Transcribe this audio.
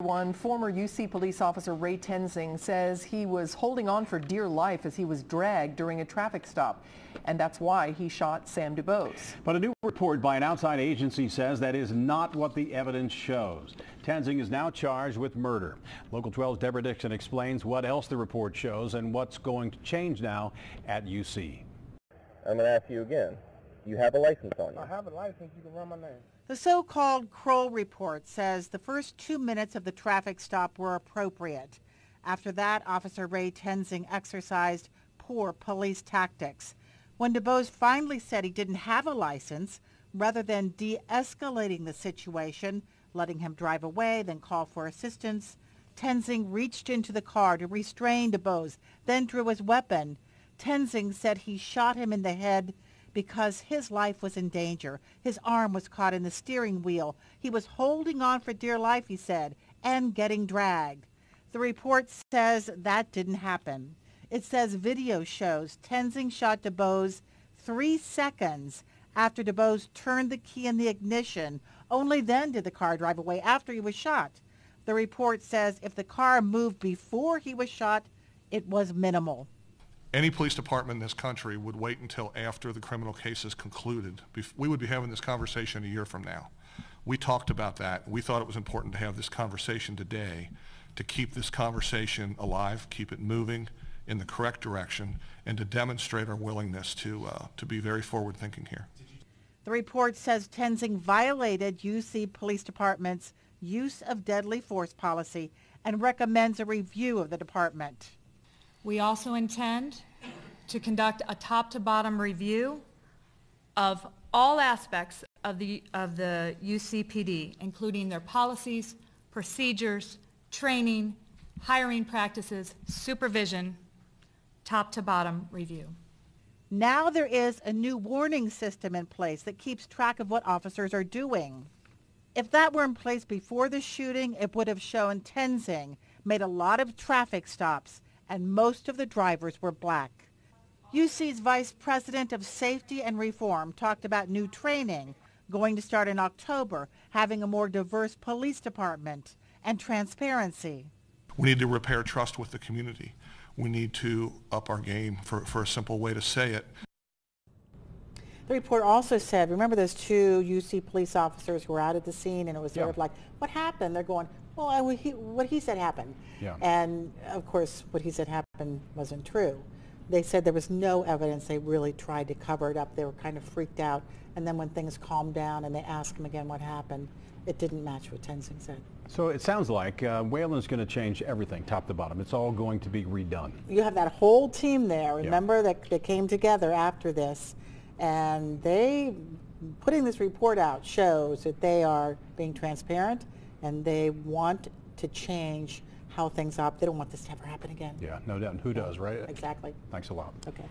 Former UC police officer Ray Tenzing says he was holding on for dear life as he was dragged during a traffic stop, and that's why he shot Sam DuBose. But a new report by an outside agency says that is not what the evidence shows. Tenzing is now charged with murder. Local 12's Deborah Dixon explains what else the report shows and what's going to change now at UC. I'm going to ask you again. You have a license on you? I have a license. You can run my name. The so-called Kroll report says the first 2 minutes of the traffic stop were appropriate. After that, Officer Ray Tenzing exercised poor police tactics. When DuBose finally said he didn't have a license, rather than de-escalating the situation, letting him drive away, then call for assistance, Tenzing reached into the car to restrain DuBose, then drew his weapon. Tenzing said he shot him in the head because his life was in danger. His arm was caught in the steering wheel. He was holding on for dear life, he said, and getting dragged. The report says that didn't happen. It says video shows Tenzing shot DuBose 3 seconds after DuBose turned the key in the ignition. Only then did the car drive away after he was shot. The report says if the car moved before he was shot, it was minimal. Any police department in this country would wait until after the criminal case is concluded. We would be having this conversation a year from now. We talked about that. We thought it was important to have this conversation today to keep this conversation alive, keep it moving in the correct direction, and to demonstrate our willingness to be very forward-thinking here. The report says Tenzing violated UC Police Department's use of deadly force policy and recommends a review of the department. We also intend to conduct a top-to-bottom review of all aspects of the UCPD, including their policies, procedures, training, hiring practices, supervision, top-to-bottom review. Now there is a new warning system in place that keeps track of what officers are doing. If that were in place before the shooting, it would have shown Tenzing made a lot of traffic stops, and most of the drivers were black. UC's Vice President of Safety and Reform talked about new training going to start in October, having a more diverse police department, and transparency. We need to repair trust with the community. We need to up our game, for a simple way to say it. The report also said, remember those 2 UC police officers who were out at the scene, and it was sort of like, what happened? They're going, well, what he said happened. Yeah. And of course, what he said happened wasn't true. They said there was no evidence. They really tried to cover it up. They were kind of freaked out. And then when things calmed down and they asked him again what happened, it didn't match what Tenzing said. So it sounds like Wayland's going to change everything top to bottom. It's all going to be redone. You have that whole team there, remember, that came together after this. And putting this report out shows that they are being transparent and they want to change how things are. They don't want this to ever happen again. Yeah, no doubt. And who does, right? Exactly. Thanks a lot. Okay.